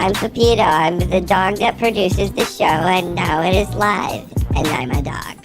I'm Pepito. I'm the dog that produces the show, and now it is live, and I'm a dog.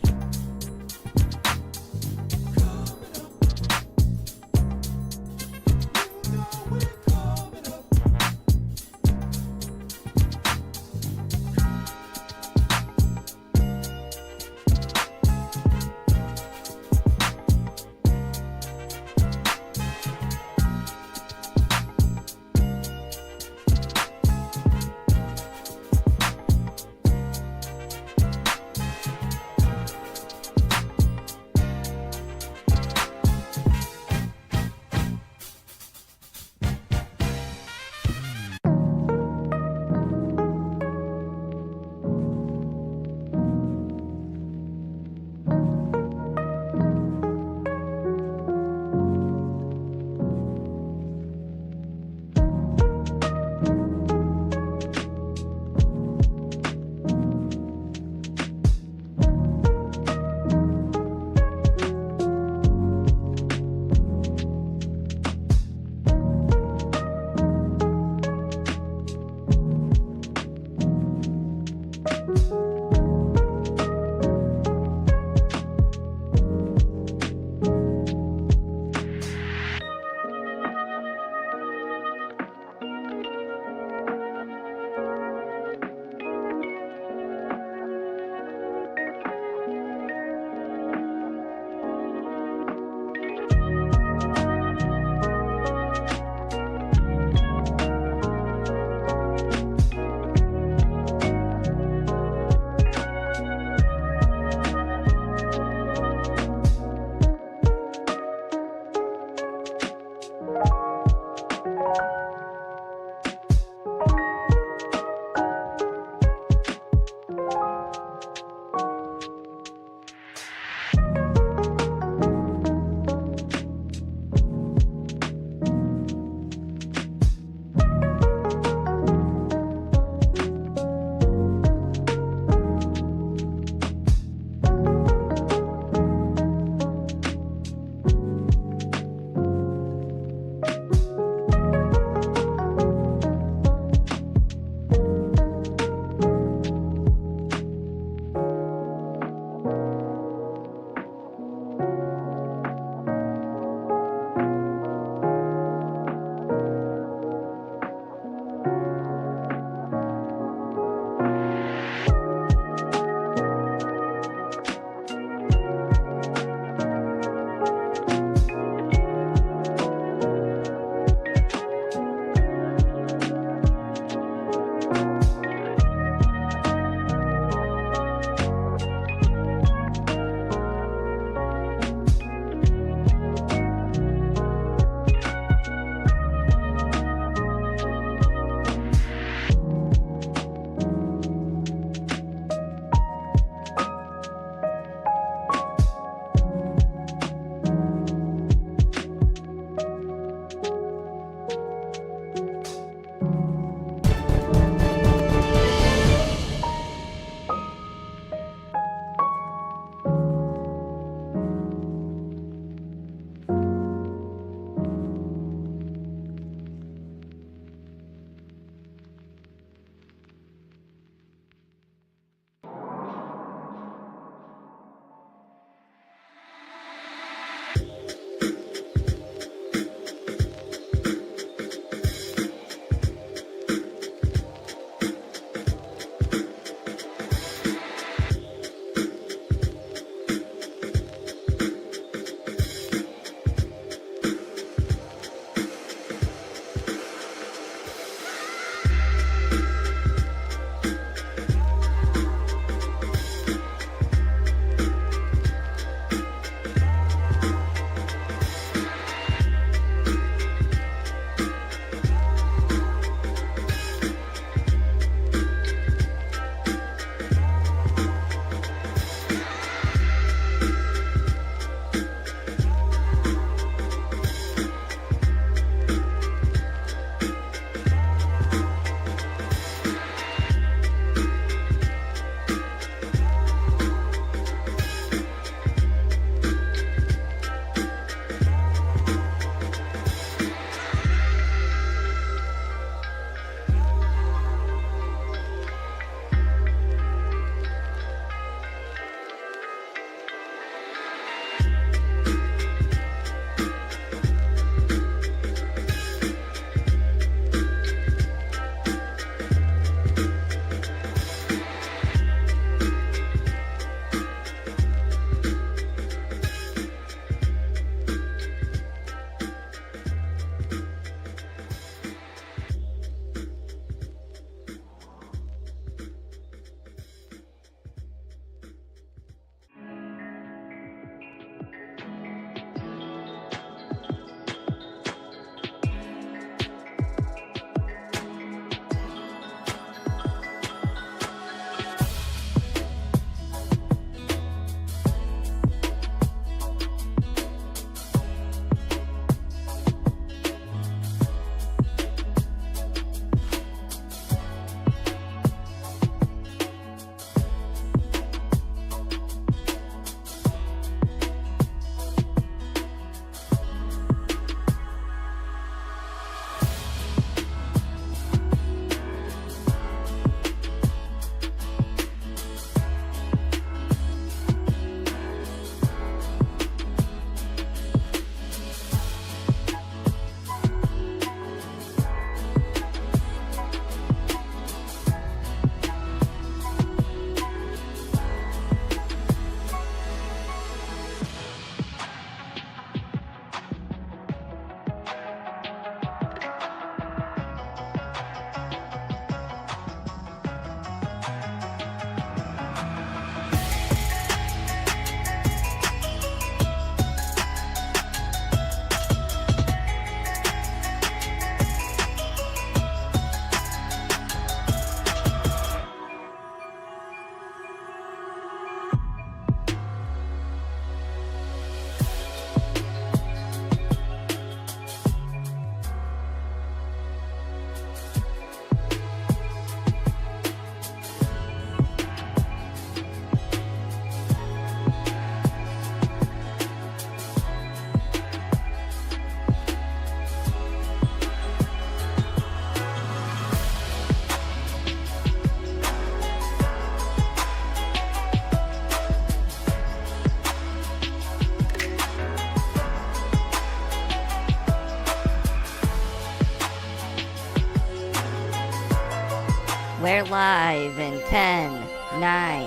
We're live in 10, 9,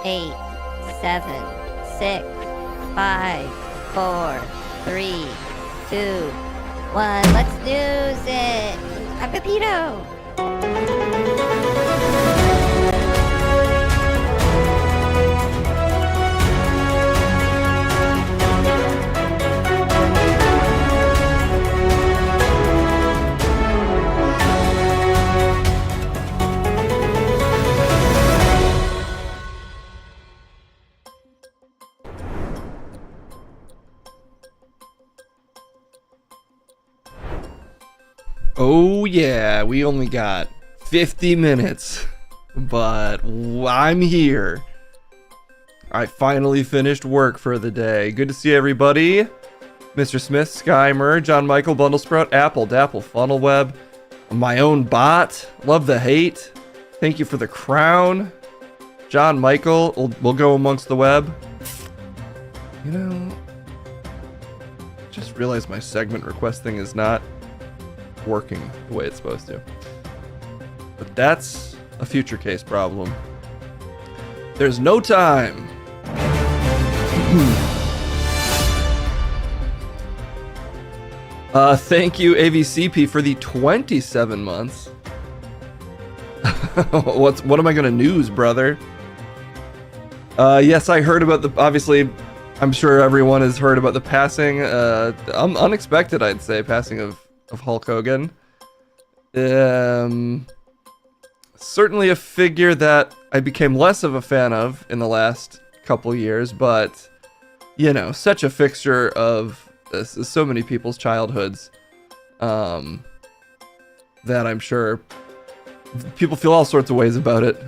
8, 7, 6, 5, 4, 3, 2, 1. Let's news it. I'm Pepito. Oh yeah, we only got 50 minutes, but I'm here. I finally finished work for the day. Good to see everybody. Mr. Smith, Skymer, John Michael, Bundlesprout, Apple, Dapple, Funnelweb, my own bot, love the hate. Thank you for the crown. John Michael, we'll go amongst the web. You know, just realized my segment request thing is not working the way it's supposed to. But that's a future case problem. There's no time. Thank you, AVCP, for the 27 months. What am I gonna news, brother? Yes, I heard about obviously, I'm sure everyone has heard about the passing, unexpected, I'd say, passing of Hulk Hogan. Certainly a figure that I became less of a fan of in the last couple years, but, you know, such a fixture of so many people's childhoods, that I'm sure people feel all sorts of ways about it.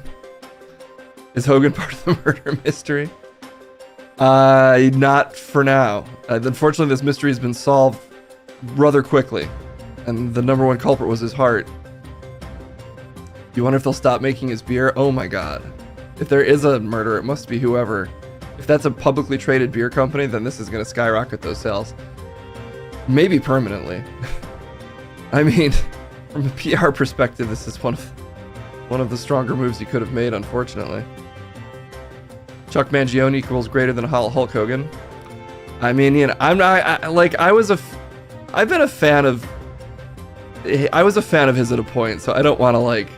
Is Hogan part of the murder mystery? Not for now. Unfortunately, this mystery has been solved rather quickly, and the number one culprit was his heart. You wonder if they'll stop making his beer? Oh my god. If there is a murder, it must be whoever. If that's a publicly traded beer company, then this is going to skyrocket those sales. Maybe permanently. I mean, from a PR perspective, this is one of the stronger moves he could have made, unfortunately. Chuck Mangione equals greater than Hulk Hogan. I mean, you know, I was a fan of his at a point, so I don't want to like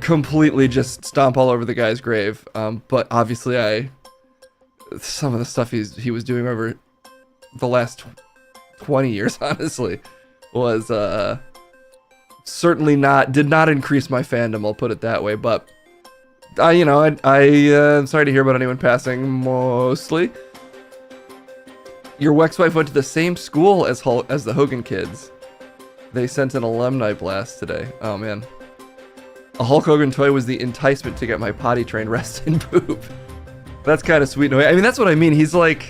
completely just stomp all over the guy's grave. But obviously, some of the stuff he was doing over the last 20 years, honestly, was certainly did not increase my fandom. I'll put it that way. But I'm sorry to hear about anyone passing. Mostly, your ex-wife went to the same school as the Hogan kids. They sent an alumni blast today. Oh man. A Hulk Hogan toy was the enticement to get my potty trained resting poop. That's kind of sweet in a way. I mean, that's what I mean. He's like,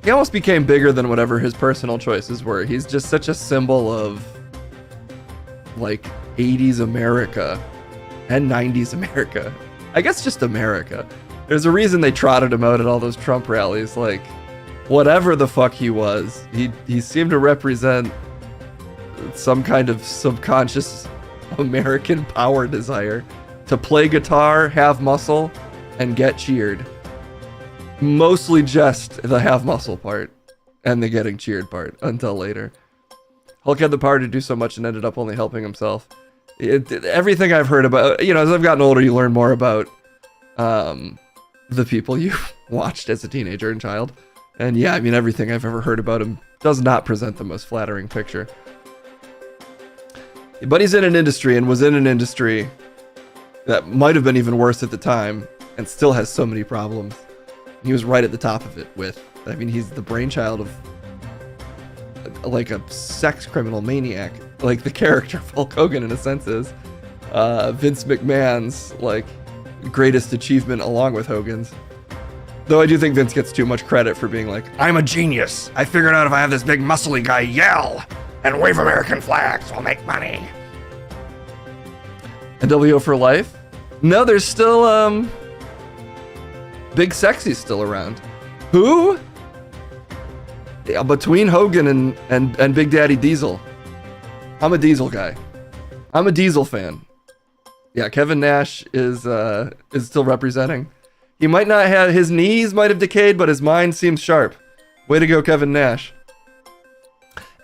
he almost became bigger than whatever his personal choices were. He's just such a symbol of like 80s America and 90s America. I guess just America. There's a reason they trotted him out at all those Trump rallies. Like, whatever the fuck he was, he seemed to represent some kind of subconscious American power desire to play guitar, have muscle, and get cheered. Mostly just the have muscle part and the getting cheered part until later. Hulk had the power to do so much and ended up only helping himself. Everything I've heard about, you know, as I've gotten older, you learn more about the people you watched as a teenager and child. And yeah, I mean, everything I've ever heard about him does not present the most flattering picture. But he's in an industry and was in an industry that might have been even worse at the time and still has so many problems. He was right at the top of it he's the brainchild of like a sex criminal maniac, like the character of Hulk Hogan in a sense is. Vince McMahon's like greatest achievement along with Hogan's. Though I do think Vince gets too much credit for being like, I'm a genius. I figured out if I have this big muscly guy yell and wave American flags, we'll make money. NWO for life? No, there's still, Big Sexy's still around. Who? Yeah, between Hogan and Big Daddy Diesel. I'm a Diesel guy. I'm a Diesel fan. Yeah, Kevin Nash is still representing. He might not have, his knees might have decayed, but his mind seems sharp. Way to go, Kevin Nash.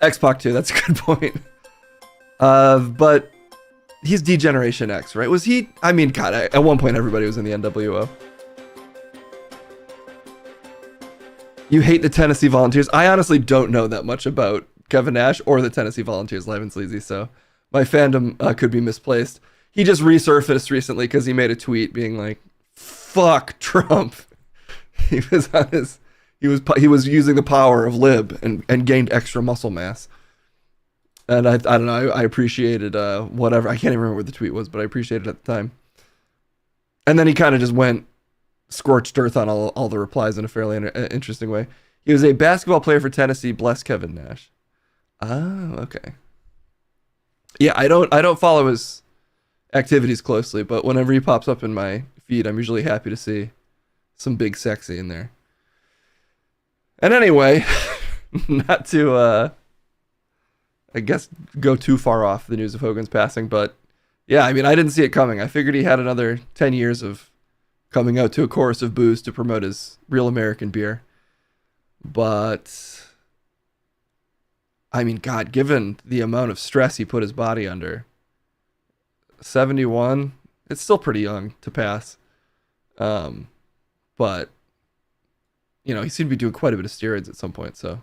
X-Pac too, that's a good point. But he's D-Generation X, right? Was he? I mean, God, at one point everybody was in the NWO. You hate the Tennessee Volunteers. I honestly don't know that much about Kevin Nash or the Tennessee Volunteers, live and sleazy, so my fandom could be misplaced. He just resurfaced recently because he made a tweet being like, "Fuck Trump." He was using the power of lib and gained extra muscle mass. And I don't know, I appreciated whatever. I can't even remember what the tweet was, but I appreciated it at the time. And then he kind of just went scorched earth on all the replies in a fairly interesting way. He was a basketball player for Tennessee. Bless Kevin Nash. Oh, okay. Yeah, I don't follow his activities closely, but whenever he pops up in my feed, I'm usually happy to see some big sexy in there. And anyway, not to I guess go too far off the news of Hogan's passing, but yeah, I mean, I didn't see it coming. I figured he had another 10 years of coming out to a chorus of boos to promote his Real American Beer. But I mean, God, given the amount of stress he put his body under, 71, it's still pretty young to pass. But you know, he seemed to be doing quite a bit of steroids at some point, so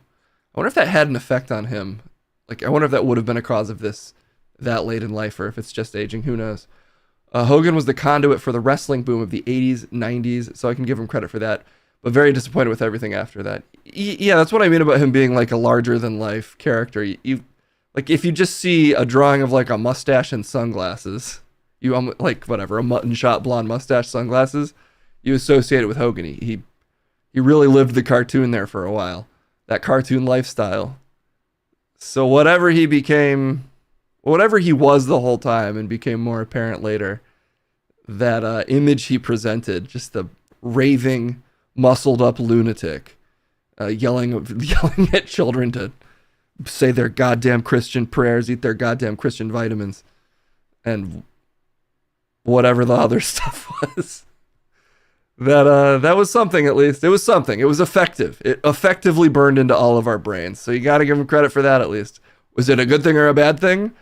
I wonder if that had an effect on him. Like, I wonder if that would have been a cause of this that late in life, or if it's just aging. Who knows? Hogan was the conduit for the wrestling boom of the 80s, 90s, so I can give him credit for that. But very disappointed with everything after that. Yeah, that's what I mean about him being like a larger-than-life character. You like, if you just see a drawing of like a mustache and sunglasses, you like whatever, a mutton shot blonde mustache, sunglasses, you associate it with Hogan. He really lived the cartoon there for a while. That cartoon lifestyle. So whatever he was the whole time and became more apparent later, that image he presented, just the raving, muscled up lunatic, yelling at children to say their goddamn Christian prayers, eat their goddamn Christian vitamins, and whatever the other stuff was. That was something, at least. It was something. It was effective. It effectively burned into all of our brains. So you got to give him credit for that, at least. Was it a good thing or a bad thing?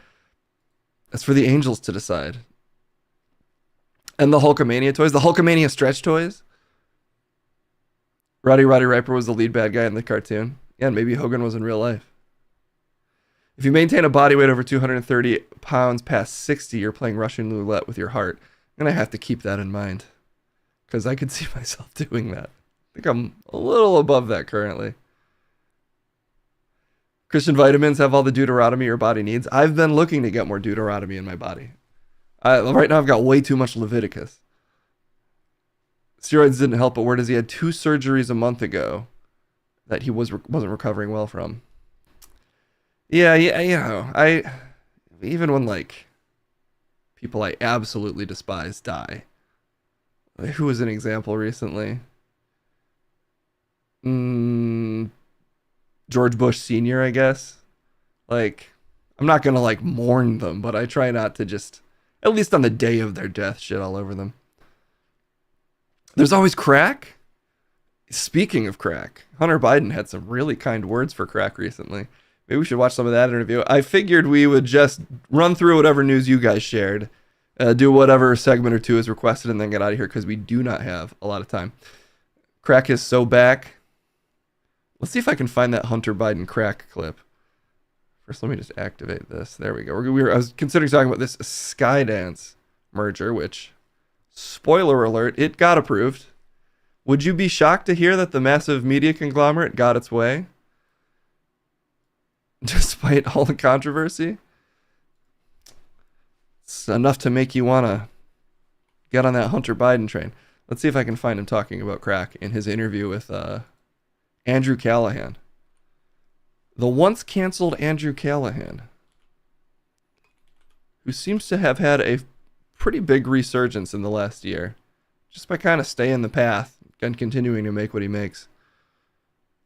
That's for the angels to decide. And the Hulkamania toys, the Hulkamania stretch toys. Roddy Riper was the lead bad guy in the cartoon. Yeah, and maybe Hogan was in real life. If you maintain a body weight over 230 pounds past 60, you're playing Russian roulette with your heart. I'm going to have to keep that in mind, because I could see myself doing that. I think I'm a little above that currently. Christian vitamins have all the Deuteronomy your body needs. I've been looking to get more Deuteronomy in my body. Right now I've got way too much Leviticus. Steroids didn't help, but word is he had 2 surgeries a month ago that he wasn't recovering well from. Yeah, you know, even when like people I absolutely despise die. Who was an example recently? George Bush Sr., I guess. Like, I'm not gonna like mourn them, but I try not to just, at least on the day of their death, shit all over them. There's always crack. Speaking of crack, Hunter Biden had some really kind words for crack recently. Maybe we should watch some of that interview. I figured we would just run through whatever news you guys shared, do whatever segment or two is requested, and then get out of here, because we do not have a lot of time. Crack is so back. Let's see if I can find that Hunter Biden crack clip. First, let me just activate this. There we go. I was considering talking about this Skydance merger, which, spoiler alert, it got approved. Would you be shocked to hear that the massive media conglomerate got its way? Despite all the controversy? It's enough to make you want to get on that Hunter Biden train. Let's see if I can find him talking about crack in his interview with Andrew Callahan. The once canceled Andrew Callahan, who seems to have had a pretty big resurgence in the last year, just by kind of staying the path and continuing to make what he makes.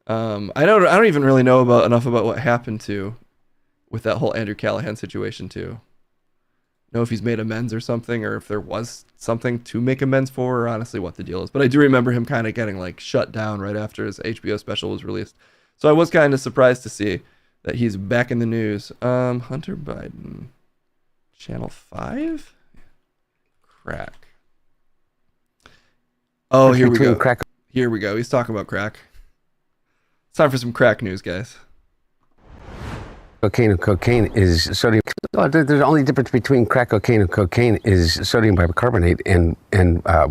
I don't even really know enough about what happened with that whole Andrew Callahan situation to know if he's made amends or something, or if there was something to make amends for, or honestly what the deal is. But I do remember him kind of getting like shut down right after his HBO special was released. So I was kind of surprised to see that he's back in the news. Hunter Biden, Channel 5? Crack. Oh, here we go. Here we go. He's talking about crack. It's time for some crack news, guys. Cocaine and cocaine is sodium. Oh, there's only difference between crack cocaine and cocaine is sodium bicarbonate and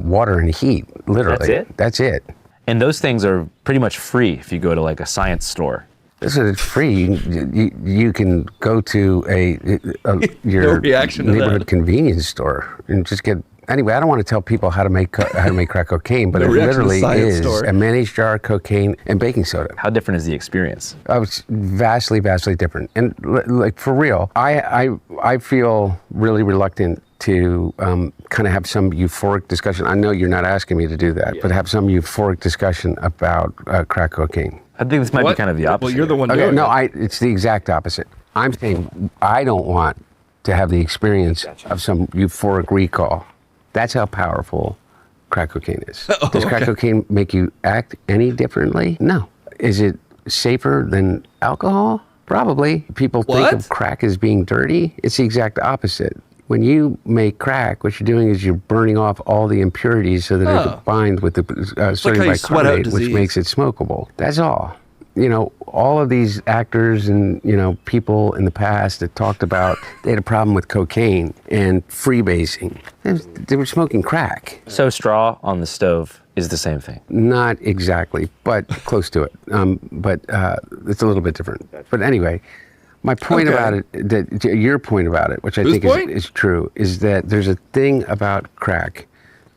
water and heat. Literally, That's it? That's it. And those things are pretty much free if you go to like a science store. This is free. You can go to your reaction to neighborhood that. convenience store and just get. Anyway, I don't want to tell people how to make crack cocaine, but No it reaction to literally science is store. a mayonnaise jar, cocaine, and baking soda. How different is the experience? It's vastly different. And like for real, I feel really reluctant to kind of have some euphoric discussion. I know you're not asking me to do that, but have some euphoric discussion about crack cocaine. I think this might What? be kind of the opposite. Well, you're the one Okay, doing no, it. it's the exact opposite. I'm saying I don't want to have the experience of some euphoric recall. That's how powerful crack cocaine is. Does crack cocaine make you act any differently? No. Is it safer than alcohol? Probably. People think What? of crack as being dirty. It's the exact opposite. When you make crack, what you're doing is you're burning off all the impurities so that Oh. it binds with the sodium how you sweat out bicarbonate, which disease. makes it smokable. That's all. You know, all of these actors and, you know, people in the past that talked about they had a problem with cocaine and freebasing. They were smoking crack. So straw on the stove is the same thing. Not exactly, but close to it. But it's a little bit different. But anyway, my point Okay. about it, your point about it, which I Whose think point? is true, is that there's a thing about crack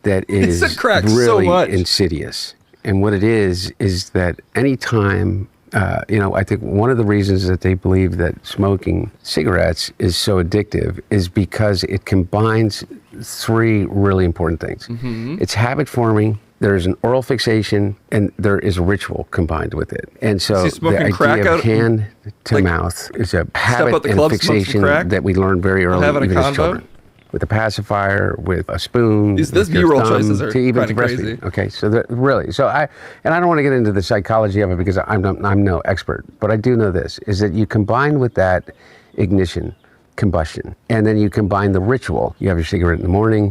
that is said crack so really much. insidious. And what it is that anytime, I think one of the reasons that they believe that smoking cigarettes is so addictive is because it combines three really important things. Mm-hmm. It's habit forming, there's an oral fixation, and there is a ritual combined with it. And so he smoking the crack idea of out- hand to like, mouth is a out habit the and club, smoke some fixation crack? that we learn very early, having a even as convo? children. With a pacifier, with a spoon, These with your B-roll thumb, choices are to even kinda to breastfeed. crazy. Okay, so really, I don't want to get into the psychology of it because I'm no expert, but I do know this, is that you combine with that ignition, combustion, and then you combine the ritual. You have your cigarette in the morning,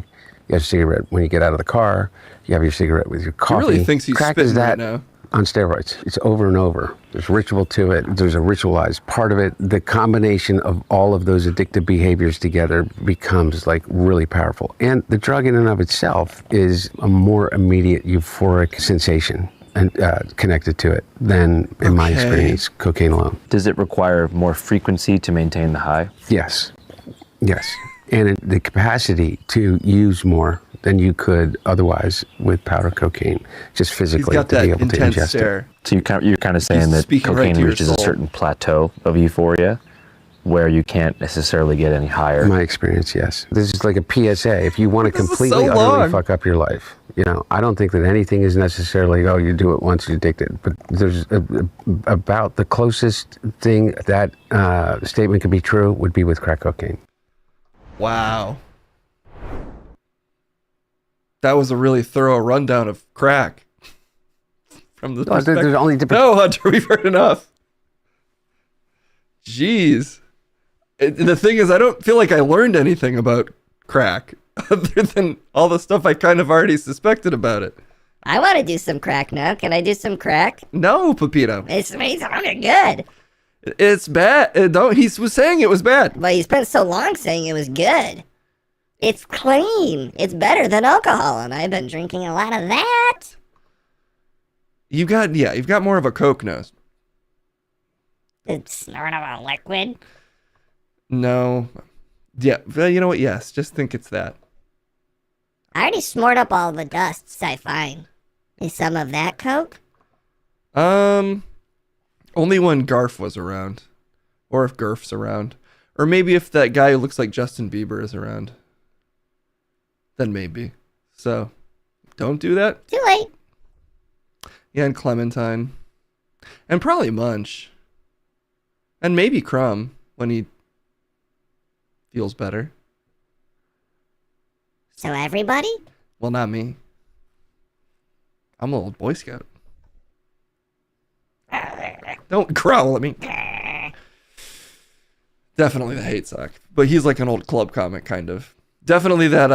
you have your cigarette when you get out of the car, you have your cigarette with your coffee. really thinks he's Crack is spitting right that now. on steroids. It's over and over. There's ritual to it. There's a ritualized part of it. The combination of all of those addictive behaviors together becomes like really powerful. And the drug in and of itself is a more immediate euphoric sensation and connected to it than, in my Okay. experience, cocaine alone. Does it require more frequency to maintain the high? Yes. And the capacity to use more than you could otherwise with powder cocaine, just He's physically got to that be able to intense ingest it. stare. So you're kind of saying He's that speaking right cocaine to your reaches a soul. certain plateau of euphoria where you can't necessarily get any higher. In my experience, yes. This is like a PSA. If you want to This is completely, so utterly long. fuck up your life, I don't think that anything is necessarily, oh, you do it once, you're addicted. But there's about the closest thing that statement could be true would be with crack cocaine. Wow. That was a really thorough rundown of crack. From the Oh, there's perspective. only different. No, Hunter, we've heard enough. Jeez. The thing is, I don't feel like I learned anything about crack other than all the stuff I kind of already suspected about it. I want to do some crack now. Can I do some crack? No, Pepito. It sounded good. It's bad. Don't. He was saying it was bad. But you spent so long saying it was good. It's clean. It's better than alcohol, and I've been drinking a lot of that. You've got more of a Coke nose. It's sort of a liquid. No. Yeah, well, you know what? Yes, just think it's that. I already smored up all the dusts I find. Is some of that Coke? Only when Garf was around. Or if Garf's around. Or maybe if that guy who looks like Justin Bieber is around. Then maybe. So, don't do that. Too late. Yeah, and Clementine. And probably Munch. And maybe Crumb when he feels better. So everybody? Well, not me. I'm a little Boy Scout. Don't growl at me. Definitely the hate sock. But he's like an old club comic, kind of. Definitely that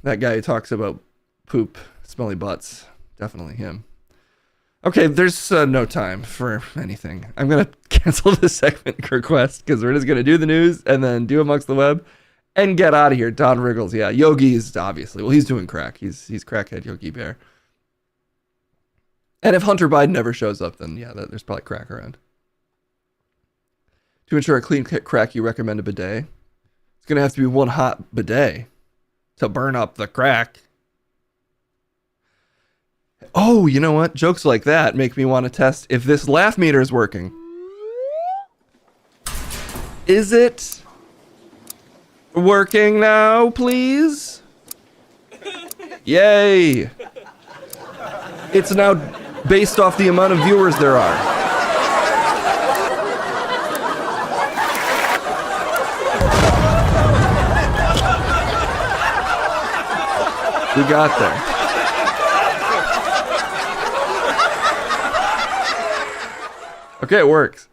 guy who talks about poop, smelly butts. Definitely him. Okay, there's no time for anything. I'm going to cancel this segment request because we're just going to do the news and then do Amongst the Web and get out of here. Don Riggles, yeah. Yogi's obviously. Well, he's doing crack. He's crackhead Yogi Bear. And if Hunter Biden never shows up, then yeah, there's probably crack around. To ensure a clean crack, you recommend a bidet. It's going to have to be one hot bidet to burn up the crack. Oh, you know what? Jokes like that make me want to test if this laugh meter is working. Is it working now, please? Yay! It's now based off the amount of viewers there are. We got there. Okay, it works.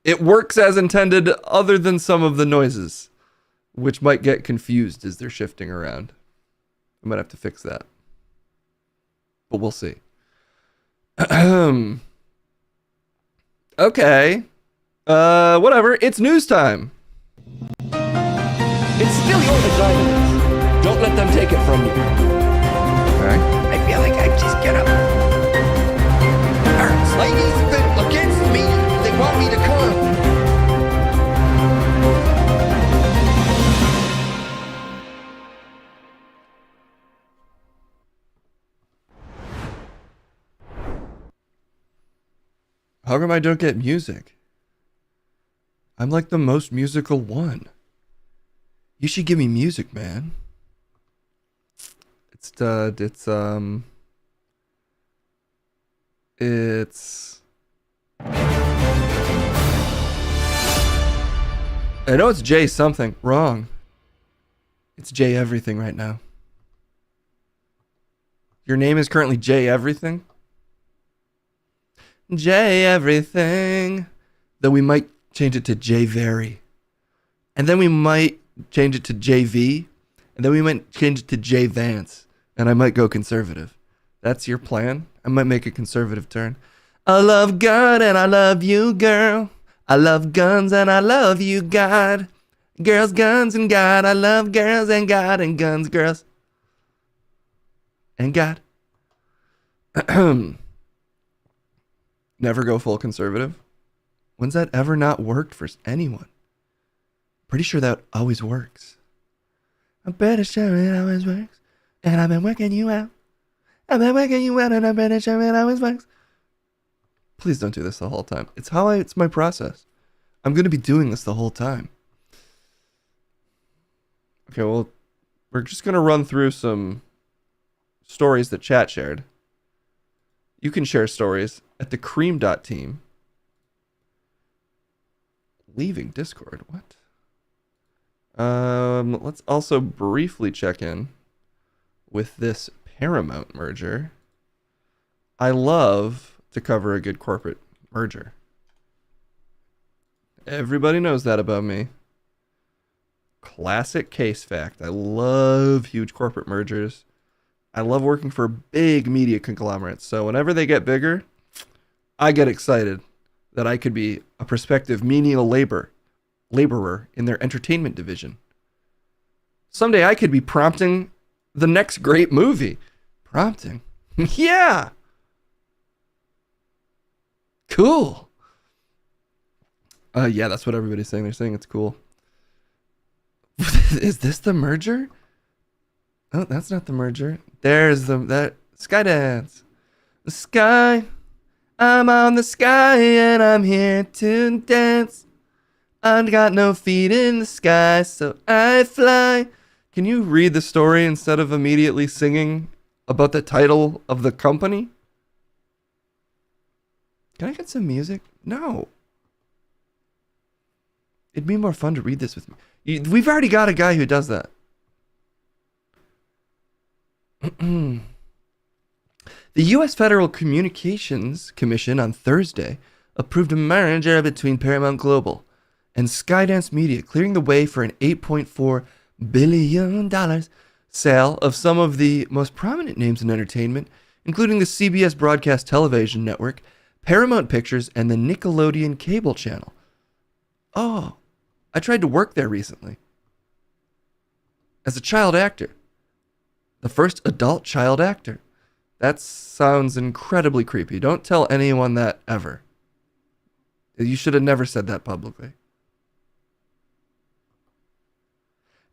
It works as intended, other than some of the noises, which might get confused as they're shifting around. I might have to fix that. But we'll see. Okay. Whatever. It's news time. It's still your vagina. Don't let them take it from you. Okay. I feel like I just get up. Ladies been against me. They want me to come. How come I don't get music? I'm like the most musical one. You should give me music, man. It's I know it's J something. Wrong. It's J everything right now. Your name is currently J everything? J everything. Then we might change it to J very. And then we might change it to JV. And then we might change it to J Vance. And I might go conservative. That's your plan? I might make a conservative turn. I love God and I love you, girl. I love guns and I love you, God. Girls, guns, and God. I love girls and God and guns, girls. And God. Never go full conservative? When's that ever not worked for anyone? Pretty sure that always works. I'm pretty sure it always works. And I've been working you out. I've been working you out and I'm pretty sure it always works. Please don't do this the whole time. It's my process. I'm going to be doing this the whole time. Okay, well, we're just going to run through some stories that chat shared. You can share stories at the cream.team. Leaving Discord, what? Let's also briefly check in with this Paramount merger. I love to cover a good corporate merger. Everybody knows that about me. Classic case fact. I love huge corporate mergers. I love working for big media conglomerates. So whenever they get bigger, I get excited that I could be a prospective menial laborer in their entertainment division. Someday I could be prompting the next great movie. Prompting? Yeah! Cool. Yeah, that's what everybody's saying. They're saying it's cool. Is this the merger? Oh, that's not the merger. There's that Skydance. The sky. I'm on the sky and I'm here to dance. I've got no feet in the sky, so I fly. Can you read the story instead of immediately singing about the title of the company? Can I get some music? No. It'd be more fun to read this with me. We've already got a guy who does that. The U.S. Federal Communications Commission on Thursday approved a merger between Paramount Global and Skydance Media, clearing the way for an $8.4 billion sale of some of the most prominent names in entertainment, including the CBS Broadcast Television Network, Paramount Pictures, and the Nickelodeon Cable Channel. Oh, I tried to work there recently. As a child actor. The first adult child actor. That sounds incredibly creepy. Don't tell anyone that ever. You should have never said that publicly.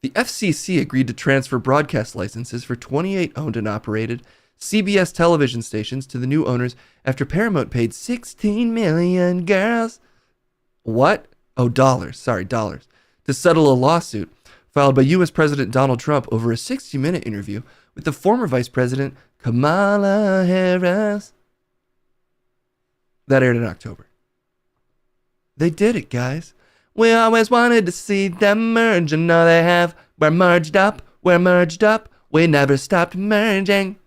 The FCC agreed to transfer broadcast licenses for 28 owned and operated CBS television stations to the new owners after Paramount paid 16 million girls. What? Oh, dollars. Sorry, dollars. To settle a lawsuit filed by U.S. President Donald Trump over a 60-minute interview with the former Vice President Kamala Harris. That aired in October. They did it, guys. We always wanted to see them merge, and now they have. We're merged up, we never stopped merging.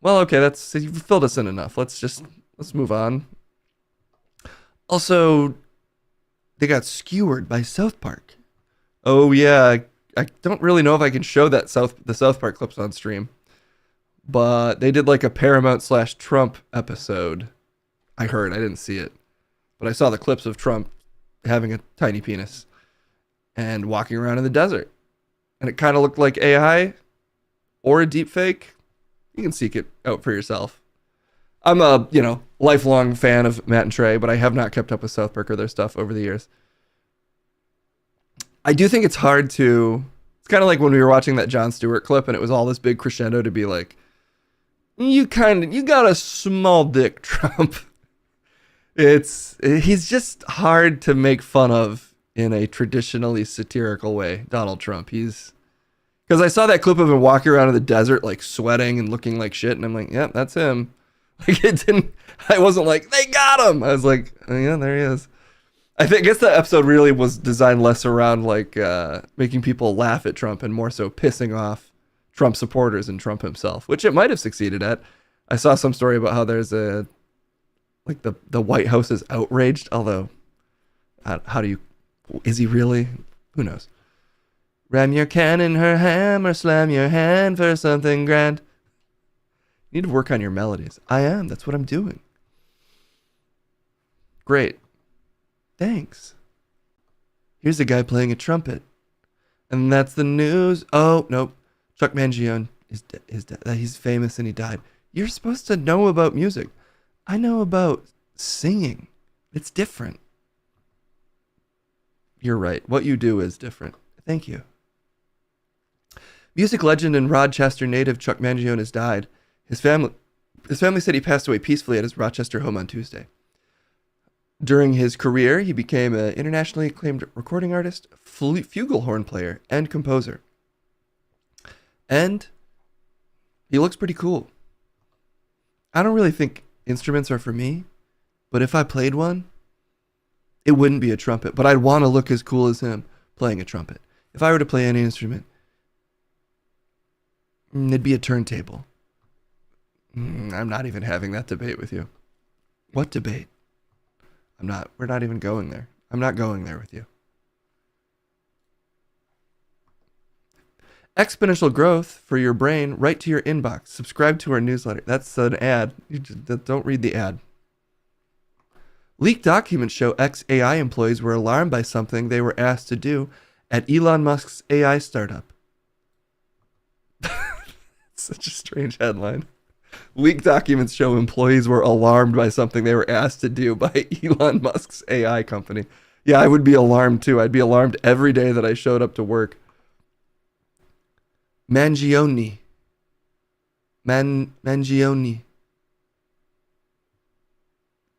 Well, okay, you've filled us in enough. Let's move on. Also, they got skewered by South Park. Oh yeah, I don't really know if I can show the South Park clips on stream, but they did like a Paramount/Trump episode. I heard, I didn't see it, but I saw the clips of Trump having a tiny penis and walking around in the desert, and it kind of looked like AI or a deep fake. You can seek it out for yourself. I'm a, lifelong fan of Matt and Trey, but I have not kept up with South Park or their stuff over the years. I do think it's hard to... It's kind of like when we were watching that Jon Stewart clip and it was all this big crescendo to be like, you got a small dick, Trump. He's just hard to make fun of in a traditionally satirical way, Donald Trump. Because I saw that clip of him walking around in the desert, like sweating and looking like shit, and I'm like, yeah, that's him. Like I wasn't like, they got him. I was like, oh, yeah, there he is. I guess that episode really was designed less around like making people laugh at Trump and more so pissing off Trump supporters and Trump himself, which it might have succeeded at. I saw some story about how there's the White House is outraged, although is he really? Who knows? Ram your can in her ham or slam your hand for something grand. You need to work on your melodies. I am. That's what I'm doing. Great. Thanks. Here's a guy playing a trumpet. And that's the news. Oh, nope. Chuck Mangione is dead. He's famous and he died. You're supposed to know about music. I know about singing. It's different. You're right. What you do is different. Thank you. Music legend and Rochester native Chuck Mangione has died. His family said he passed away peacefully at his Rochester home on Tuesday. During his career, he became an internationally acclaimed recording artist, flugelhorn player, and composer. And he looks pretty cool. I don't really think instruments are for me, but if I played one, it wouldn't be a trumpet, but I'd want to look as cool as him playing a trumpet. If I were to play any instrument, it'd be a turntable. I'm not even having that debate with you. What debate? We're not even going there. I'm not going there with you. Exponential growth for your brain right to your inbox. Subscribe to our newsletter. That's an ad. Don't read the ad. Leaked documents show ex-AI employees were alarmed by something they were asked to do at Elon Musk's AI startup. Such a strange headline. Leaked documents show employees were alarmed by something they were asked to do by Elon Musk's AI company. Yeah, I would be alarmed too. I'd be alarmed every day that I showed up to work. Mangione.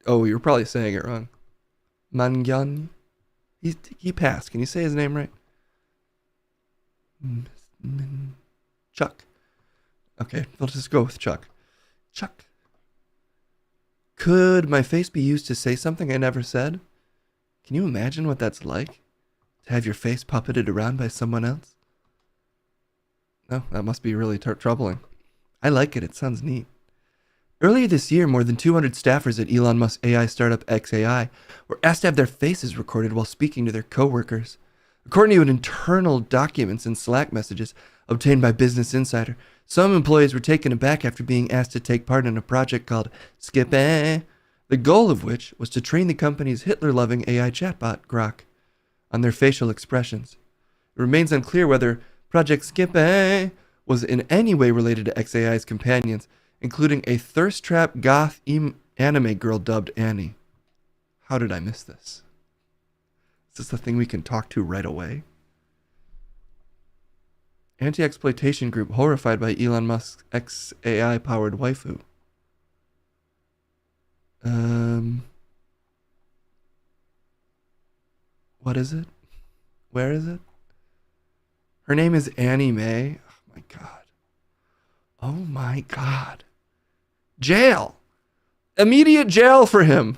Oh, you're probably saying it wrong. Mangione? He passed. Can you say his name right? Chuck. Okay, we'll just go with Chuck. Chuck. Could my face be used to say something I never said? Can you imagine what that's like? To have your face puppeted around by someone else? No, that must be really troubling. I like it. It sounds neat. Earlier this year, more than 200 staffers at Elon Musk's AI startup xAI were asked to have their faces recorded while speaking to their coworkers. According to internal documents and Slack messages obtained by Business Insider, some employees were taken aback after being asked to take part in a project called Skip-A, the goal of which was to train the company's Hitler-loving AI chatbot, Grok, on their facial expressions. It remains unclear whether Project Skip-A was in any way related to xAI's companions, including a thirst-trap goth anime girl dubbed Annie. How did I miss this? Is this the thing we can talk to right away? Anti-exploitation group horrified by Elon Musk's xAI-powered waifu. What is it? Where is it? Her name is Annie Mae. Oh my god. Oh my god. Jail. Immediate jail for him.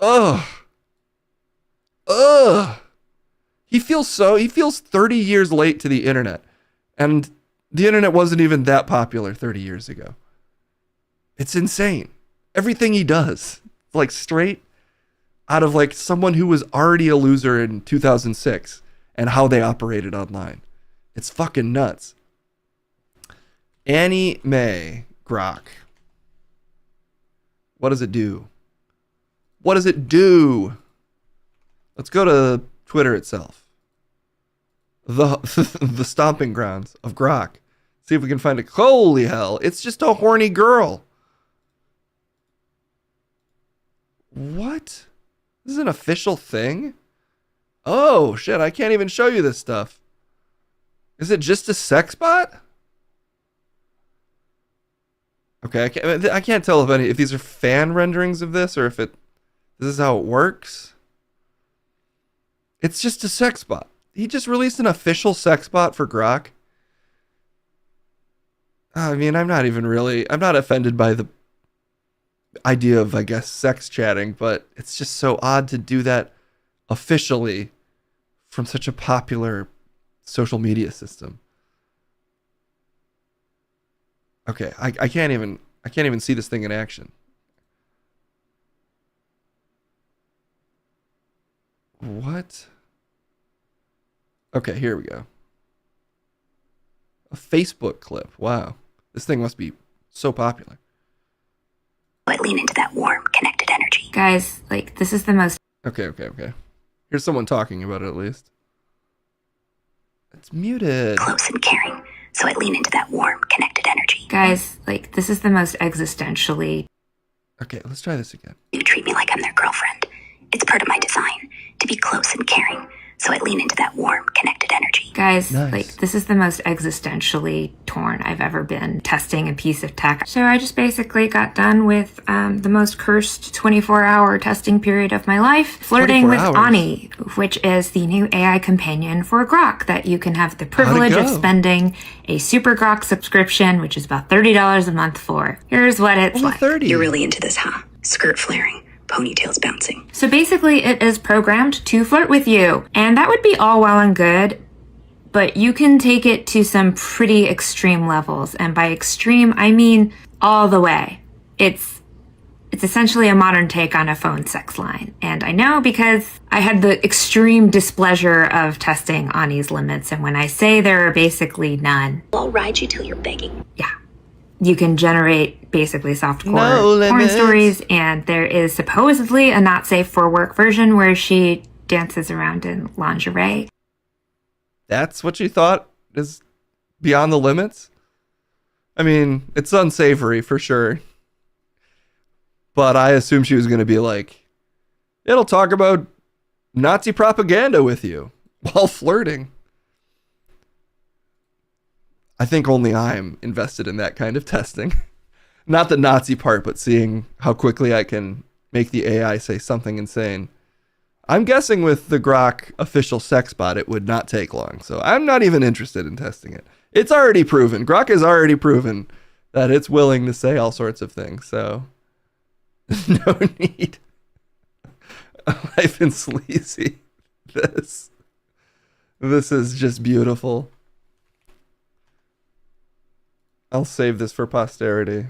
Ugh. Ugh. He feels 30 years late to the internet. And the internet wasn't even that popular 30 years ago. It's insane. Everything he does, like straight out of like someone who was already a loser in 2006 and how they operated online. It's fucking nuts. Annie Mae Grok. What does it do? What does it do? Let's go to Twitter itself. The stomping grounds of Grok. See if we can find it. Holy hell, it's just a horny girl. What? This is an official thing? Oh, shit, I can't even show you this stuff. Is it just a sex bot? Okay, I can't tell if these are fan renderings of this or if this is how it works. It's just a sex bot. He just released an official sex bot for Grok. I mean, I'm not offended by the idea of, I guess, sex chatting, but it's just so odd to do that officially from such a popular social media system. Okay, I can't even see this thing in action. What? Okay, here we go. A Facebook clip. Wow. This thing must be so popular. I lean into that warm, connected energy. Guys, like, this is the most Okay. Here's someone talking about it at least. It's muted. Close and caring. So I lean into that warm, connected energy. Guys, like, this is the most existentially Okay, let's try this again. You treat me like I'm their girlfriend. It's part of my design, to be close and caring. So I lean into that warm, connected energy. Guys, Nice. like, this is the most existentially torn I've ever been testing a piece of tech. So I just basically got done with the most cursed 24-hour testing period of my life, flirting 24 with hours? Ani, which is the new AI companion for Grok that you can have the privilege of go? spending a Super Grok subscription, which is about $30 a month for. Here's what it's Only like. 30. You're really into this, huh? Skirt flaring, ponytails bouncing. So basically, it is programmed to flirt with you. And that would be all well and good, but you can take it to some pretty extreme levels. And by extreme, I mean all the way. It's essentially a modern take on a phone sex line. And I know because I had the extreme displeasure of testing Ani's limits. And when I say there are basically none, I'll ride you till you're begging. yeah. You can generate basically softcore No porn limits. stories, and there is supposedly a not safe for work version where she dances around in lingerie. That's what you thought is beyond the limits? I mean, it's unsavory for sure. But I assume she was going to be like, it'll talk about Nazi propaganda with you while flirting. I think only I'm invested in that kind of testing. Not the Nazi part, but seeing how quickly I can make the AI say something insane. I'm guessing with the Grok official sex bot, it would not take long. So I'm not even interested in testing it. It's already proven. Grok has already proven that it's willing to say all sorts of things. So no need. Life in sleazy. This is just beautiful. I'll save this for posterity.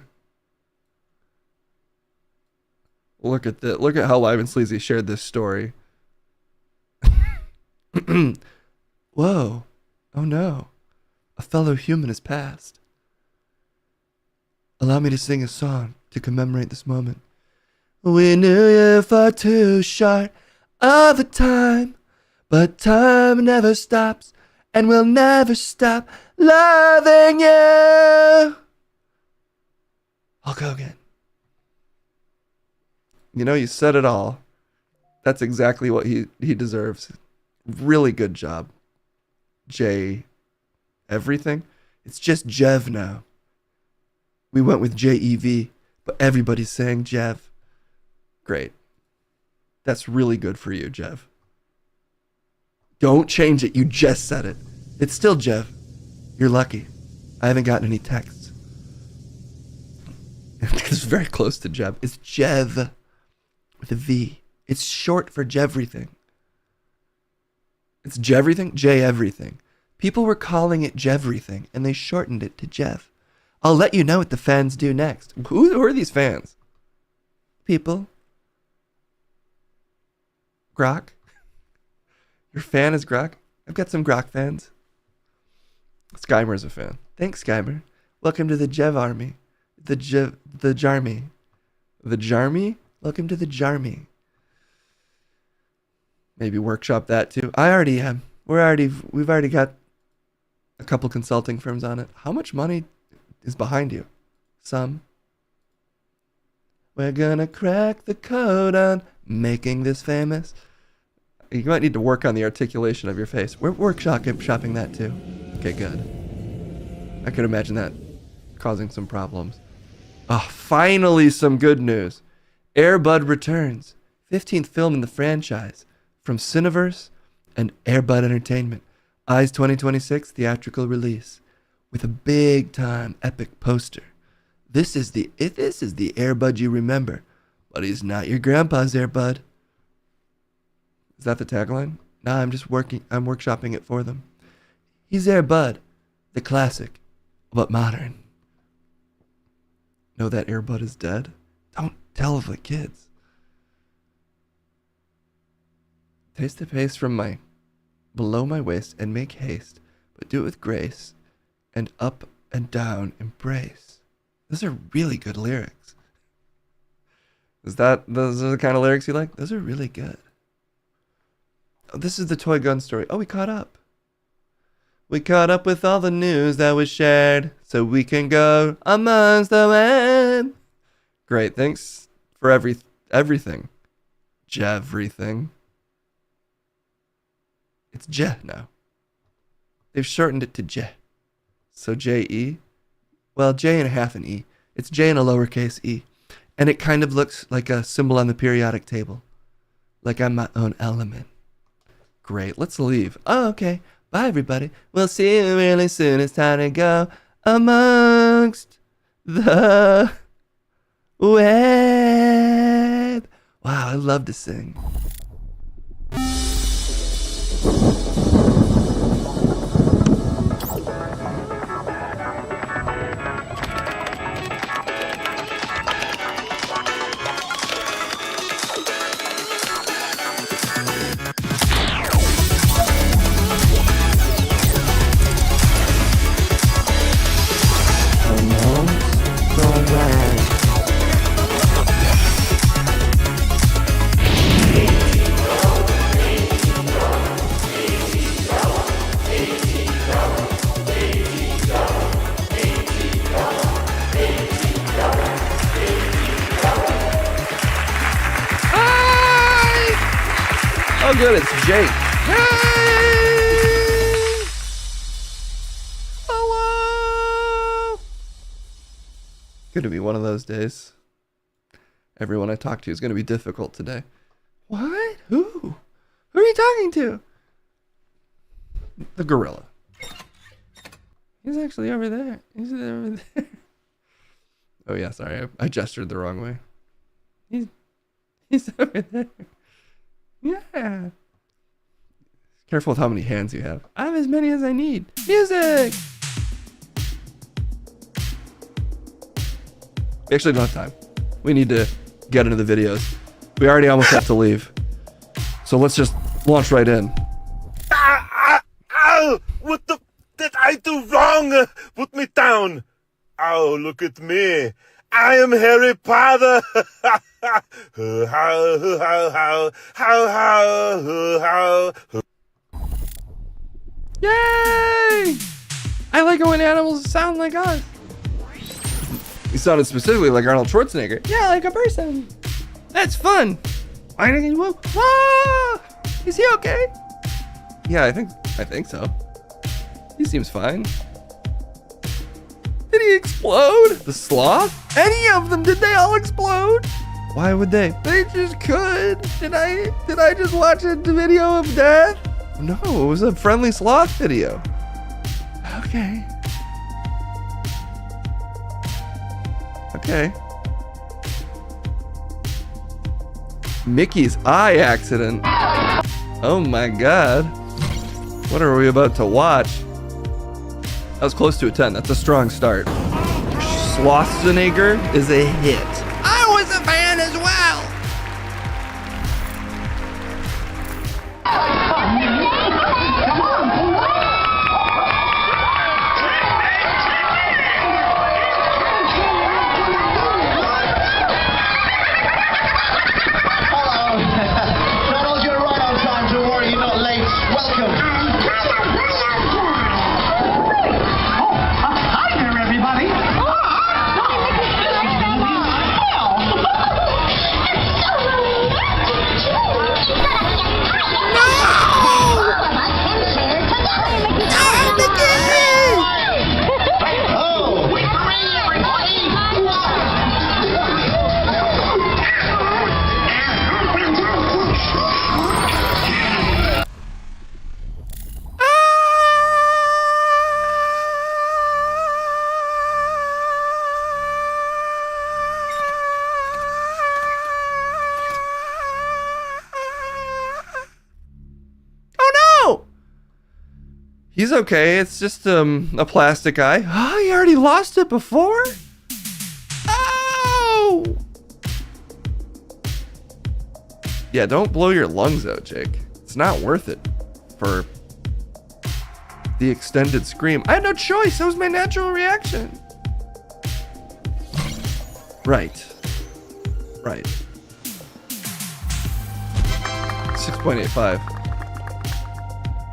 Look at that. Look at how Live and Sleazy shared this story. Whoa. Oh no. A fellow human has passed. Allow me to sing a song to commemorate this moment. We knew you for too short of a time, but time never stops, and we'll never stop loving you. Hulk Hogan. You know, you said it all. That's exactly what he deserves. Really good job. Jay everything. It's just Jev now. We went with Jev, but everybody's saying Jev. Great. That's really good for you, Jev. Don't change it. You just said it. It's still Jev. You're lucky. I haven't gotten any texts. It's very close to Jev. It's Jev with a V. It's short for Jevrything. It's Jevrything? J-everything. People were calling it Jevrything, and they shortened it to Jev. I'll let you know what the fans do next. Who are these fans? People. Grok. Your fan is Grok? I've got some Grok fans. Skymer's a fan. Thanks, Skymer. Welcome to the Jev Army. The Jarmy. The Jarmy? Welcome to the Jarmy. Maybe workshop that too. I already am. We've already got a couple consulting firms on it. How much money is behind you? Some. We're gonna crack the code on making this famous. You might need to work on the articulation of your face. We're workshopping that too. Okay, good. I could imagine that causing some problems. Oh, finally some good news. Air Bud returns. 15th film in the franchise from Cineverse and Air Bud Entertainment. Eyes 2026 theatrical release with a big time epic poster. This is the Air Bud you remember, but he's not your grandpa's Air Bud. Is that the tagline? Nah, I'm workshopping it for them. He's Air Bud, the classic, but modern. Know that Air Bud is dead? Don't tell the kids. Taste the paste from below my waist and make haste, but do it with grace, and up and down embrace. Those are really good lyrics. Those are the kind of lyrics you like? Those are really good. Oh, this is the Toy Gun story. Oh, we caught up. We caught up with all the news that was shared, so we can go amongst the web. Great, thanks for everything. Jevrything. It's Je now. They've shortened it to Je. So J-E. Well, J and a half an E. It's J and a lowercase e. And it kind of looks like a symbol on the periodic table. Like I'm my own element. Great, let's leave. Oh, okay. Bye, everybody. We'll see you really soon. It's time to go amongst the web. Wow, I love to sing. Oh, good, it's Jake. Hey! Hello! Gonna be one of those days. Everyone I talk to is gonna be difficult today. What? Who? Who are you talking to? The gorilla. He's actually over there. He's over there. Oh yeah, sorry, I gestured the wrong way. He's over there. Yeah. Careful with how many hands you have. I have as many as I need. Music! We actually don't have time. We need to get into the videos. We already almost have to leave. So let's just launch right in. Ow! What the did I do wrong? Put me down. Oh, look at me. I am Harry Potter. Yay! I like it when animals sound like us. He sounded specifically like Arnold Schwarzenegger. Yeah, like a person. That's fun. Why didn't he move? Ah! Is he okay? Yeah, I think so. He seems fine. Did he explode? The sloth? Any of them? Did they all explode? Why would they? They just could. Did I just watch a video of death? No, it was a friendly sloth video. Okay. Okay. Mickey's eye accident. Oh my god. What are we about to watch? That was close to a 10. That's a strong start. Schwarzenegger is a hit. I was a fan as well. Donald, you're right on time. Don't worry, you're not late. Welcome. Hi there, everybody. He's okay. It's just a plastic eye. Oh, he already lost it before? Oh! Yeah, don't blow your lungs out, Jake. It's not worth it for the extended scream. I had no choice. That was my natural reaction. Right. Right. 6.85.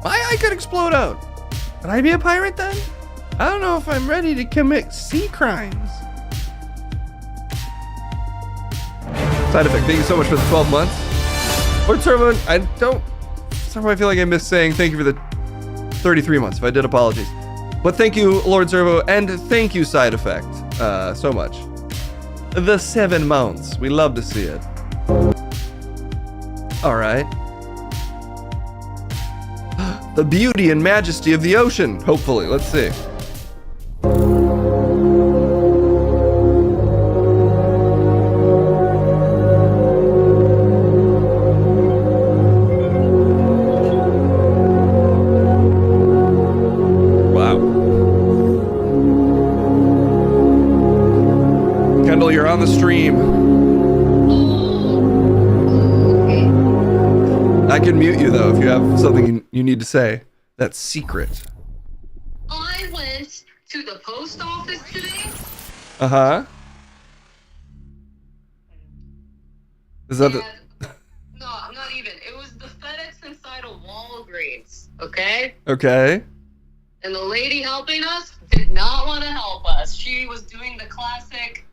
My eye could explode out. Would I be a pirate then? I don't know if I'm ready to commit sea crimes. Side effect, thank you so much for the 12 months. Lord Servo, I feel like I missed saying thank you for the 33 months. If I did, apologies. But thank you, Lord Servo, and thank you, Side Effect, so much. The 7 months. We love to see it. All right. The beauty and majesty of the ocean, hopefully. Let's see. Wow. Kendall, you're on the stream. I can mute you though if you have something you need to say. That's secret. I went to the post office today. Uh-huh. Is that the... No, not even. It was the FedEx inside of Walgreens, okay? Okay. And the lady helping us did not want to help us. She was doing the classic,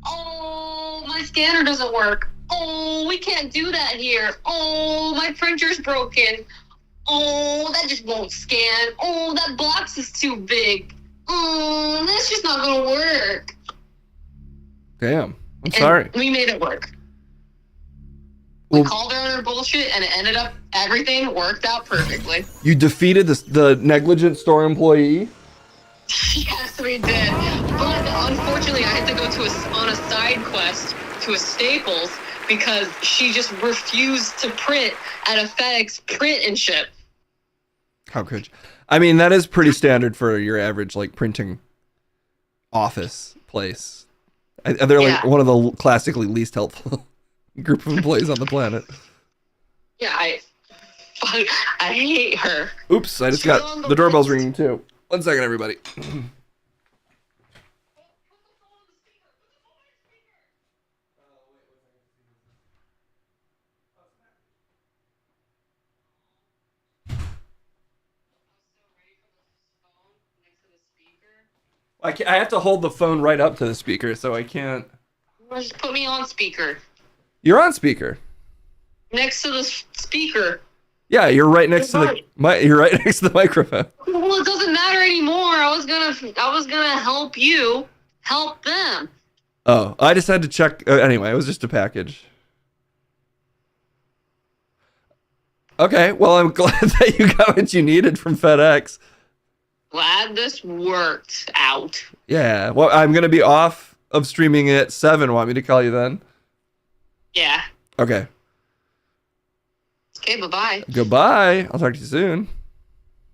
oh, my scanner doesn't work. Oh, we can't do that here. Oh, my printer's broken. Oh, that just won't scan. Oh, that box is too big. Oh, that's just not going to work. Damn. I'm sorry. We made it work. We called her on her bullshit, and it ended up, everything worked out perfectly. You defeated the negligent store employee? Yes, we did. But unfortunately, I had to go on a side quest to a Staples because she just refused to print at a FedEx print and ship. How could you? I mean, that is pretty standard for your average, like, printing office place. They're like Yeah. one of the classically least helpful group of employees on the planet. Yeah, I hate her. Oops, I just She's on got the the doorbell's list. ringing too. 1 second, everybody. I have to hold the phone right up to the speaker, so I can't. Just put me on speaker. You're on speaker. Next to the speaker. Yeah, you're right next to the you're right next to the microphone. Well, it doesn't matter anymore. I was gonna help you, help them. Oh, I just had to check. Anyway, it was just a package. Okay, well, I'm glad that you got what you needed from FedEx. Glad this worked out. Yeah, well, I'm gonna be off of streaming at 7. Want me to call you then? Yeah. Okay. Okay, bye-bye. Goodbye. I'll talk to you soon.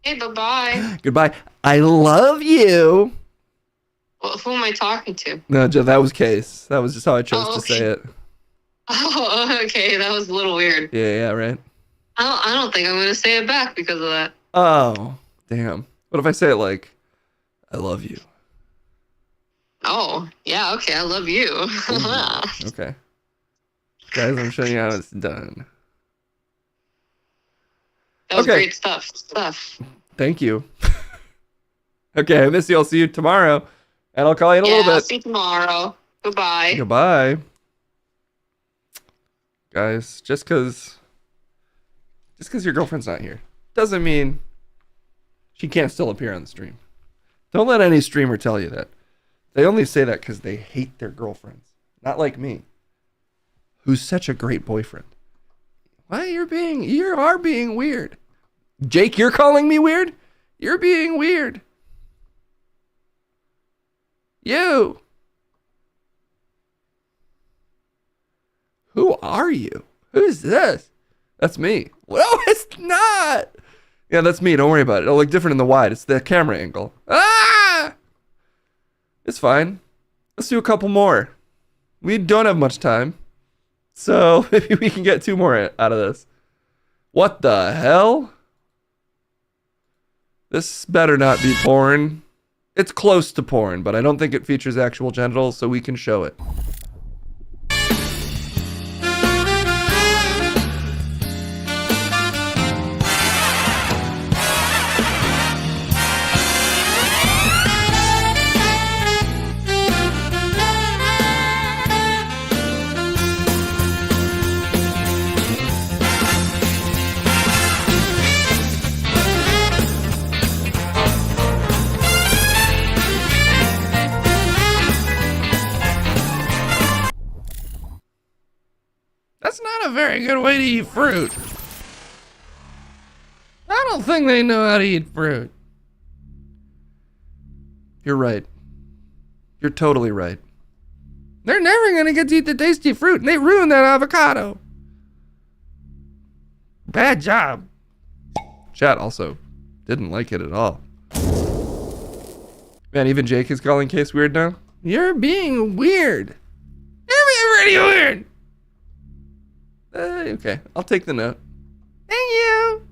Okay, bye-bye. Goodbye. I love you. Well, who am I talking to? No, that was Case. That was just how I chose Oh, to say it. Oh, okay. That was a little weird. Yeah, right. I don't think I'm gonna say it back because of that. Oh, damn. What if I say it like, I love you? Oh, yeah. Okay, I love you. Okay. Guys, I'm showing you how it's done. That was Okay. great stuff. Thank you. Okay, I miss you. I'll see you tomorrow. And I'll call you in a Yeah, little I'll bit. see you tomorrow. Goodbye. Goodbye. Guys, just because your girlfriend's not here doesn't mean she can't still appear on the stream. Don't let any streamer tell you that. They only say that because they hate their girlfriends. Not like me, who's such a great boyfriend. Why you are being weird. Jake, you're calling me weird? You're being weird. You. Who are you? Who's this? That's me. No, it's not. Yeah, that's me. Don't worry about it. It'll look different in the wide. It's the camera angle. Ah! It's fine. Let's do a couple more. We don't have much time. So maybe we can get 2 more out of this. What the hell? This better not be porn. It's close to porn, but I don't think it features actual genitals, so we can show it. That's not a very good way to eat fruit. I don't think they know how to eat fruit. You're right. You're totally right. They're never going to get to eat the tasty fruit, and they ruined that avocado. Bad job. Chat also didn't like it at all. Man, even Jake is calling Case weird now. You're being weird. You're being pretty weird. Okay, I'll take the note. Thank you.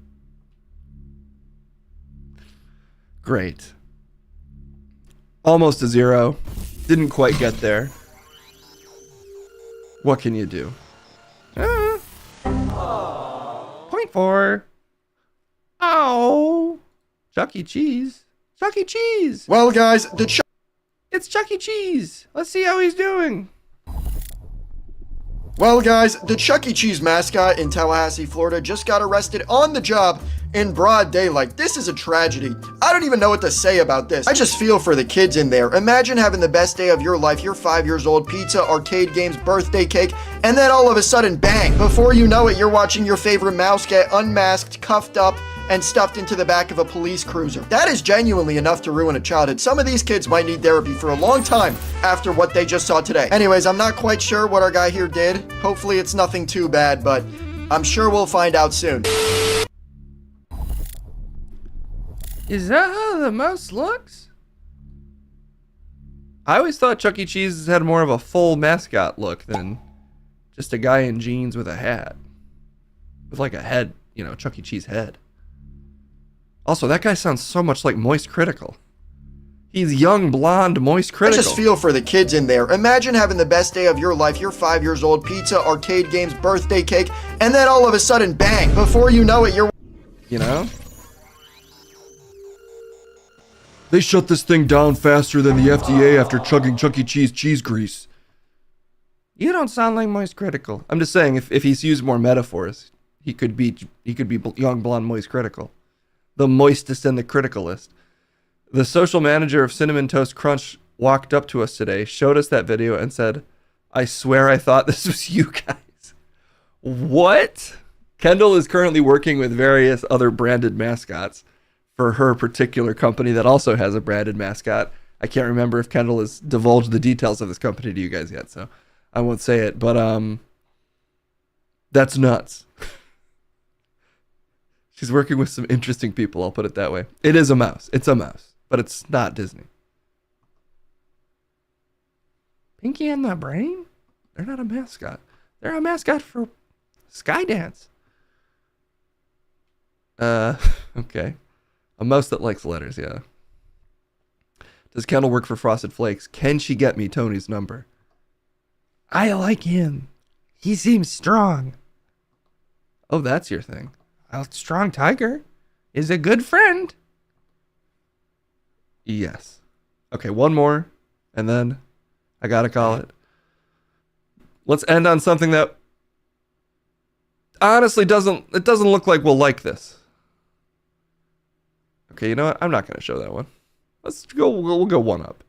Great. Almost a 0. Didn't quite get there. What can you do? 0.4. Oh. Chuck E. Cheese. Chuck E. Cheese. Well, guys, It's Chuck E. Cheese. Let's see how he's doing. Well, guys, the Chuck E. Cheese mascot in Tallahassee, Florida just got arrested on the job in broad daylight. This is a tragedy. I don't even know what to say about this. I just feel for the kids in there. Imagine having the best day of your life. You're 5 years old, pizza, arcade games, birthday cake, and then all of a sudden, bang! Before you know it, you're watching your favorite mouse get unmasked, cuffed up, and stuffed into the back of a police cruiser. That is genuinely enough to ruin a childhood. Some of these kids might need therapy for a long time after what they just saw today. Anyways, I'm not quite sure what our guy here did. Hopefully it's nothing too bad, but I'm sure we'll find out soon. Is that how the mouse looks? I always thought Chuck E. Cheese had more of a full mascot look than just a guy in jeans with a hat. With like a head, you know, Chuck E. Cheese head. Also, that guy sounds so much like Moist Critical. He's young, blonde, Moist I Critical. just feel for the kids in there. Imagine having the best day of your life. You're 5 years old, pizza, arcade games, birthday cake, and then all of a sudden, bang, before you know it, you're... You know? They shut this thing down faster than the FDA after chugging Chuck E. Cheese cheese grease. You don't sound like Moist Critical. I'm just saying, if he's used more metaphors, he could be young, blonde, Moist Critical. The moistest and the criticalist. The social manager of Cinnamon Toast Crunch walked up to us today, showed us that video, and said, I swear I thought this was you guys. What? Kendall is currently working with various other branded mascots for her particular company that also has a branded mascot. I can't remember if Kendall has divulged the details of this company to you guys yet, so I won't say it, but that's nuts. She's working with some interesting people, I'll put it that way. It is a mouse. It's a mouse, but it's not Disney. Pinky and the Brain? They're not a mascot. They're a mascot for Skydance. Okay. A mouse that likes letters, yeah. Does Kendall work for Frosted Flakes? Can she get me Tony's number? I like him. He seems strong. Oh, that's your thing. A strong tiger is a good friend. Yes. Okay, one more, and then I gotta call it. Let's end on something that honestly doesn't look like we'll like this. Okay, you know what? I'm not gonna show that one. Let's go. We'll go one up.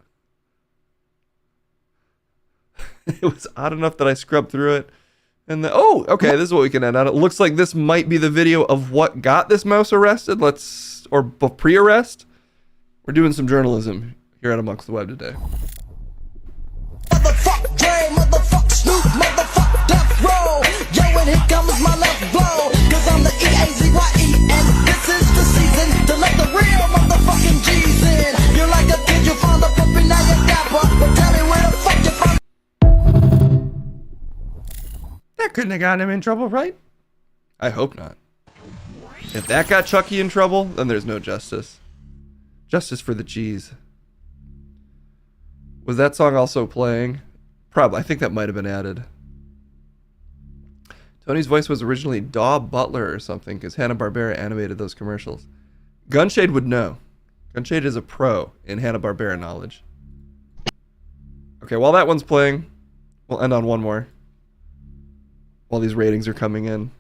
It was odd enough that I scrubbed through it. And oh, okay, this is what we can end on. It looks like this might be the video of what got this mouse arrested. Or pre-arrest. We're doing some journalism here at Amongst the Web today. Motherfuck Dre, motherfuck Snoop, motherfuck Death Row. Yo, and here comes my left blow. Cause I'm the E-A-Z-Y-E, and this is the season to let the real motherfucking G's in. You're like a kid, you found a puppy, now you're dapper. But tell me where the fuck you from. That couldn't have gotten him in trouble, right? I hope not. If that got Chucky in trouble, then there's no justice. Justice for the G's. Was that song also playing? Probably. I think that might have been added. Tony's voice was originally Daw Butler or something, because Hanna-Barbera animated those commercials. Gunshade would know. Gunshade is a pro in Hanna-Barbera knowledge. Okay, while that one's playing, we'll end on one more. While these ratings are coming in.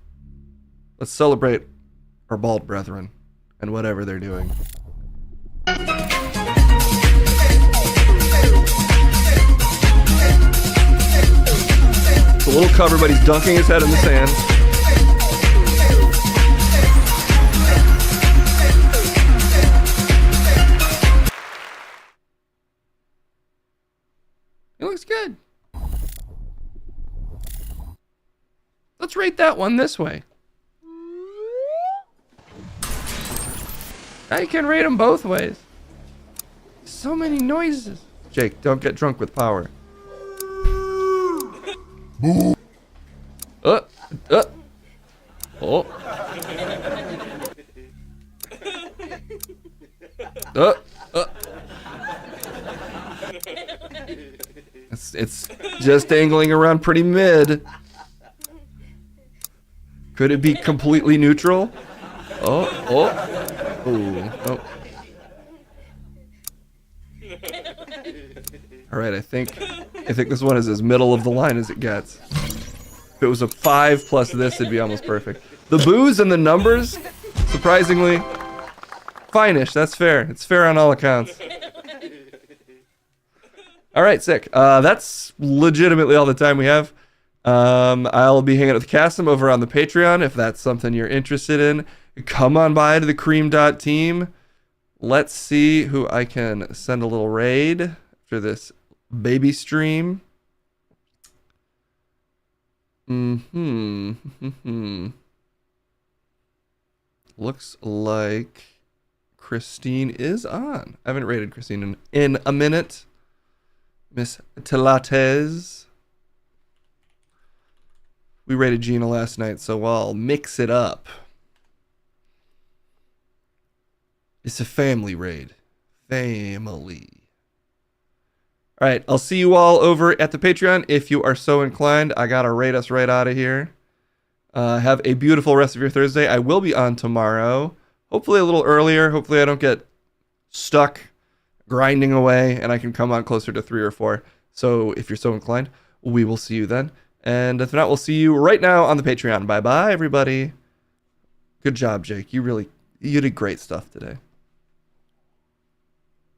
Let's celebrate our bald brethren and whatever they're doing. It's a little cover, but he's dunking his head in the sand. He looks good. Let's rate that one this way. Now you can rate them both ways. So many noises. Jake, don't get drunk with power. Oh. It's just dangling around pretty mid. Could it be completely neutral? Oh. All right, I think this one is as middle of the line as it gets. If it was a 5 plus this, it'd be almost perfect. The booze and the numbers, surprisingly, fine-ish. That's fair. It's fair on all accounts. All right, sick. That's legitimately all the time we have. I'll be hanging out with Cassim over on the Patreon if that's something you're interested in. Come on by to the cream.team. Let's see who I can send a little raid after this baby stream. Looks like Christine is on. I haven't raided Christine in a minute. Miss Tilates. We rated Gina last night, so I'll mix it up. It's a family raid. Family. All right, I'll see you all over at the Patreon if you are so inclined. I gotta raid us right out of here. Have a beautiful rest of your Thursday. I will be on tomorrow, hopefully a little earlier. Hopefully I don't get stuck grinding away and I can come on closer to 3 or 4. So if you're so inclined, we will see you then. And if not, we'll see you right now on the Patreon. Bye-bye, everybody. Good job, Jake. You did great stuff today.